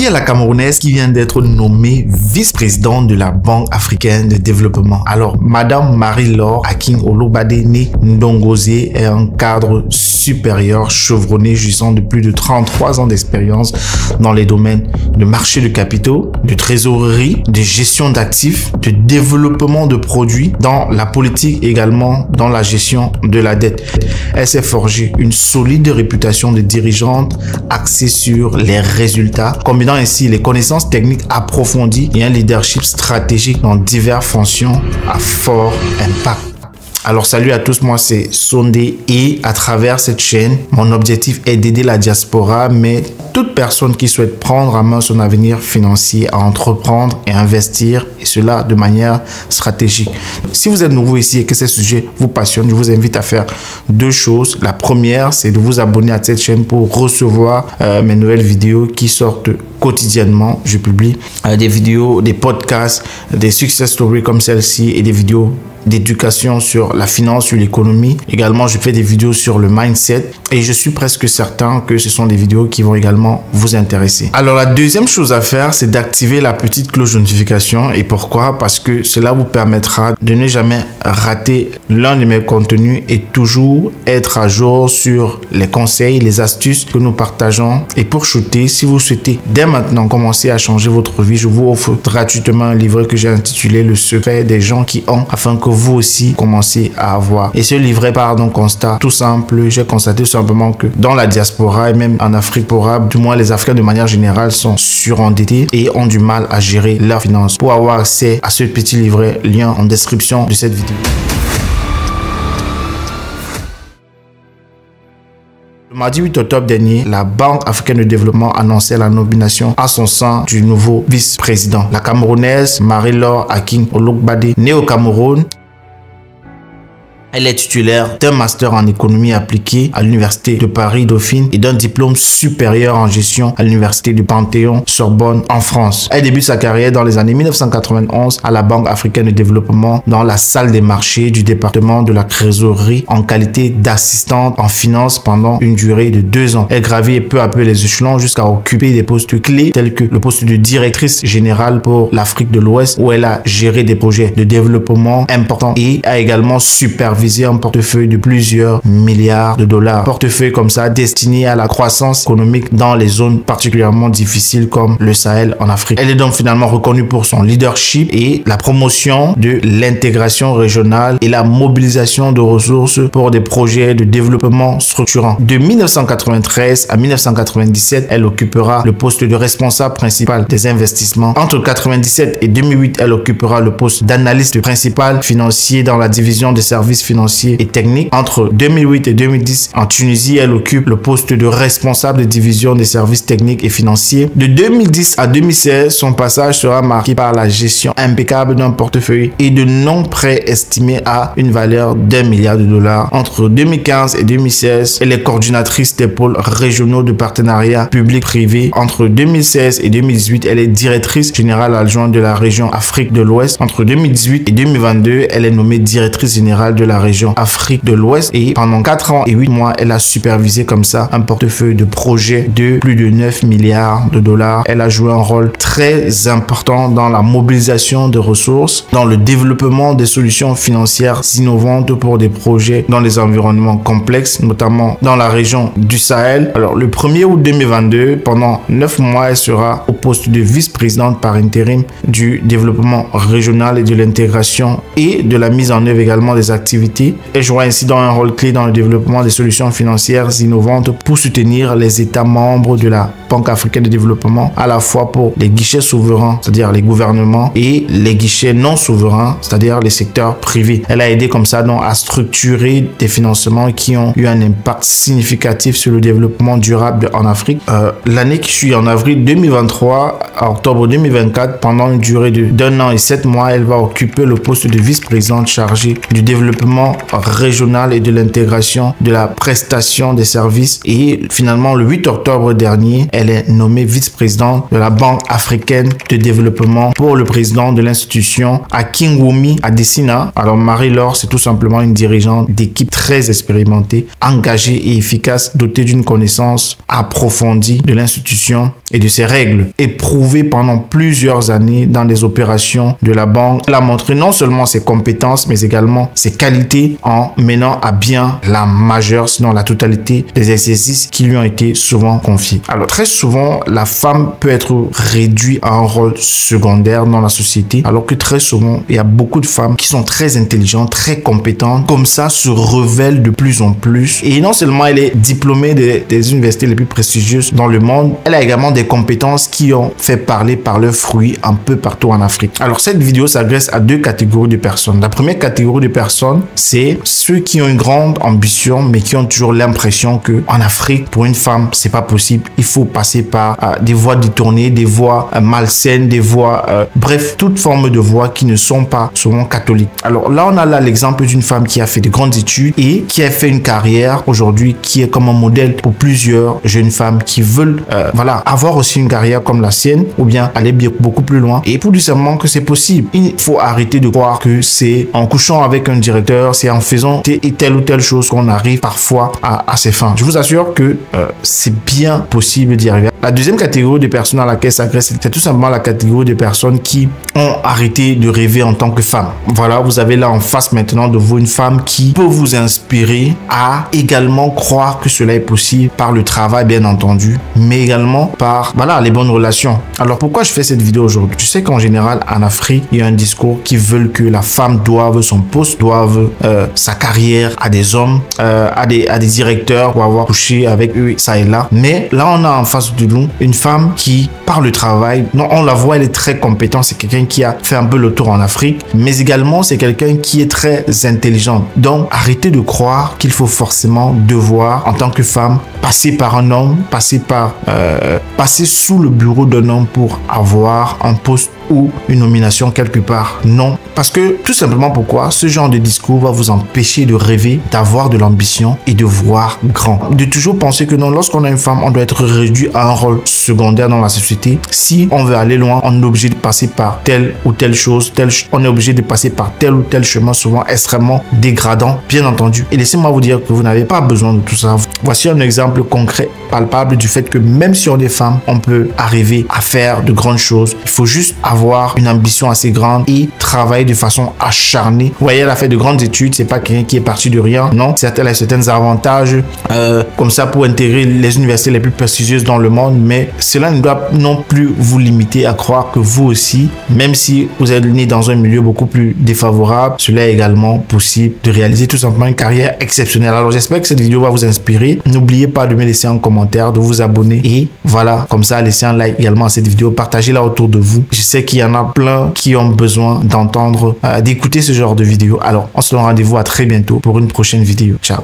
Qui est la Camerounaise qui vient d'être nommée vice-présidente de la Banque africaine de développement? Alors, Madame Marie-Laure Aking Olobade Ndongozi est un cadre supérieur chevronné jouissant de plus de 33 ans d'expérience dans les domaines de marché de capitaux, de trésorerie, de gestion d'actifs, de développement de produits, dans la politique également dans la gestion de la dette. Elle s'est forgée une solide réputation de dirigeante axée sur les résultats, combinant ainsi les connaissances techniques approfondies et un leadership stratégique dans diverses fonctions à fort impact. Alors salut à tous, moi c'est Sondé et à travers cette chaîne, mon objectif est d'aider la diaspora, mais toute personne qui souhaite prendre en main son avenir financier à entreprendre et investir, et cela de manière stratégique. Si vous êtes nouveau ici et que ces sujets vous passionnent, je vous invite à faire deux choses. La première, c'est de vous abonner à cette chaîne pour recevoir mes nouvelles vidéos qui sortent quotidiennement. Je publie des vidéos, des podcasts, des success stories comme celle-ci et des vidéos d'éducation sur la finance, sur l'économie. Également, je fais des vidéos sur le mindset et je suis presque certain que ce sont des vidéos qui vont également vous intéresser. Alors, la deuxième chose à faire, c'est d'activer la petite cloche de notification. Et pourquoi? Parce que cela vous permettra de ne jamais rater l'un de mes contenus et toujours être à jour sur les conseils, les astuces que nous partageons. Et pour shooter, si vous souhaitez dès maintenant commencer à changer votre vie, je vous offre gratuitement un livret que j'ai intitulé Le secret des gens qui ont, afin que vous aussi commencez à avoir. Et ce livret part d'un constat tout simple. J'ai constaté tout simplement que dans la diaspora et même en Afrique pourable, du moins les Africains de manière générale sont surendettés et ont du mal à gérer leurs finances. Pour avoir accès à ce petit livret, lien en description de cette vidéo. Le mardi 8 octobre dernier, la Banque africaine de développement annonçait la nomination à son sein du nouveau vice-président. La Camerounaise Marie-Laure Aking Olobade, née au Cameroun. Elle est titulaire d'un master en économie appliquée à l'université de Paris-Dauphine et d'un diplôme supérieur en gestion à l'université du Panthéon-Sorbonne en France. Elle débute sa carrière dans les années 1991 à la Banque africaine de développement dans la salle des marchés du département de la trésorerie en qualité d'assistante en finance pendant une durée de 2 ans. Elle gravit peu à peu les échelons jusqu'à occuper des postes clés tels que le poste de directrice générale pour l'Afrique de l'Ouest où elle a géré des projets de développement importants et a également supervisé un portefeuille de plusieurs milliards de dollars. Portefeuille comme ça destiné à la croissance économique dans les zones particulièrement difficiles comme le Sahel en Afrique. Elle est donc finalement reconnue pour son leadership et la promotion de l'intégration régionale et la mobilisation de ressources pour des projets de développement structurants. De 1993 à 1997, elle occupera le poste de responsable principal des investissements. Entre 1997 et 2008, elle occupera le poste d'analyste principal financier dans la division des services financiers et techniques. Entre 2008 et 2010, en Tunisie, elle occupe le poste de responsable de division des services techniques et financiers. De 2010 à 2016, son passage sera marqué par la gestion impeccable d'un portefeuille et de non-prêts estimés à une valeur d'1 milliard de dollars. Entre 2015 et 2016, elle est coordinatrice des pôles régionaux de partenariat public-privé. Entre 2016 et 2018, elle est directrice générale adjointe de la région Afrique de l'Ouest. Entre 2018 et 2022, elle est nommée directrice générale de la région Afrique de l'Ouest et pendant 4 ans et 8 mois, elle a supervisé comme ça un portefeuille de projets de plus de 9 milliards de dollars. Elle a joué un rôle très important dans la mobilisation de ressources, dans le développement des solutions financières innovantes pour des projets dans les environnements complexes, notamment dans la région du Sahel. Alors, le 1er août 2022, pendant 9 mois, elle sera au poste de vice-présidente par intérim du développement régional et de l'intégration et de la mise en œuvre également des activités. Elle jouera ainsi dans un rôle clé dans le développement des solutions financières innovantes pour soutenir les États membres de la Banque africaine de développement, à la fois pour les guichets souverains, c'est-à-dire les gouvernements, et les guichets non souverains, c'est-à-dire les secteurs privés. Elle a aidé comme ça donc à structurer des financements qui ont eu un impact significatif sur le développement durable en Afrique. L'année qui suit, en avril 2023 à octobre 2024, pendant une durée d'1 an et 7 mois, elle va occuper le poste de vice-présidente chargée du développement développement régional et de l'intégration de la prestation des services. Et finalement, le 8 octobre dernier, elle est nommée vice-présidente de la Banque africaine de développement pour le président de l'institution Akinwumi Adesina. Alors Marie-Laure, c'est tout simplement une dirigeante d'équipe très expérimentée, engagée et efficace, dotée d'une connaissance approfondie de l'institution et de ses règles. Éprouvée pendant plusieurs années dans les opérations de la banque, elle a montré non seulement ses compétences, mais également ses qualités en menant à bien la majeure, sinon la totalité des exercices qui lui ont été souvent confiés. Alors très souvent, la femme peut être réduite à un rôle secondaire dans la société, alors que très souvent, il y a beaucoup de femmes qui sont très intelligentes, très compétentes, comme ça se révèlent de plus en plus. Et non seulement elle est diplômée des universités les plus prestigieuses dans le monde, elle a également des compétences qui ont fait parler par leurs fruits un peu partout en Afrique. Alors cette vidéo s'adresse à deux catégories de personnes. La première catégorie de personnes, c'est ceux qui ont une grande ambition, mais qui ont toujours l'impression que en Afrique, pour une femme, c'est pas possible. Il faut passer par des voies détournées, des voies malsaines, des voies, bref, toute forme de voies qui ne sont pas souvent catholiques. Alors là, on a là l'exemple d'une femme qui a fait de grandes études et qui a fait une carrière aujourd'hui qui est comme un modèle pour plusieurs jeunes femmes qui veulent, voilà, avoir aussi une carrière comme la sienne ou bien aller beaucoup plus loin. Et pour dire simplement que c'est possible, il faut arrêter de croire que c'est en couchant avec un directeur, c'est en faisant telle ou telle chose qu'on arrive parfois à ses fins. Je vous assure que c'est bien possible d'y arriver. La deuxième catégorie de personnes à laquelle s'agresse, c'est tout simplement la catégorie de personnes qui ont arrêté de rêver en tant que femme. Voilà, vous avez là en face maintenant de vous une femme qui peut vous inspirer à également croire que cela est possible par le travail, bien entendu, mais également par, voilà, les bonnes relations. Alors pourquoi je fais cette vidéo aujourd'hui? Tu sais qu'en général, en Afrique, il y a un discours qui veut que la femme doive son poste, doive sa carrière à des hommes, à des directeurs pour avoir couché avec eux, ça et là. Mais là, on a en face de nous une femme qui, par le travail, non, on la voit, elle est très compétente. C'est quelqu'un qui a fait un peu le tour en Afrique, mais également, c'est quelqu'un qui est très intelligent. Donc, arrêtez de croire qu'il faut forcément devoir, en tant que femme, passer par un homme, passer sous le bureau d'un homme pour avoir un poste ou une nomination quelque part. Non. Parce que, tout simplement, pourquoi? Ce genre de discours va vous empêcher de rêver, d'avoir de l'ambition et de voir grand. De toujours penser que non, lorsqu'on a une femme, on doit être réduit à un rôle secondaire dans la société. Si on veut aller loin, on est obligé de passer par telle ou telle chose, on est obligé de passer par tel ou tel chemin, souvent extrêmement dégradant, bien entendu. Et laissez-moi vous dire que vous n'avez pas besoin de tout ça. Voici un exemple concret, palpable du fait que même si on est femme, on peut arriver à faire de grandes choses. Il faut juste avoir une ambition assez grande et travailler de façon acharnée. Vous voyez, elle a fait de grandes études, c'est pas quelqu'un qui est parti de rien, non. Elle a certains avantages comme ça pour intégrer les universités les plus prestigieuses dans le monde, mais cela ne doit non plus vous limiter à croire que vous aussi, même si vous êtes né dans un milieu beaucoup plus défavorable, cela est également possible de réaliser tout simplement une carrière exceptionnelle. Alors j'espère que cette vidéo va vous inspirer. N'oubliez pas de me laisser un commentaire, de vous abonner et voilà, comme ça, laissez un like également à cette vidéo, partagez-la autour de vous. Je sais qu'il y en a plein qui ont besoin d'entendre, d'écouter ce genre de vidéo. Alors, on se donne rendez-vous à très bientôt pour une prochaine vidéo. Ciao.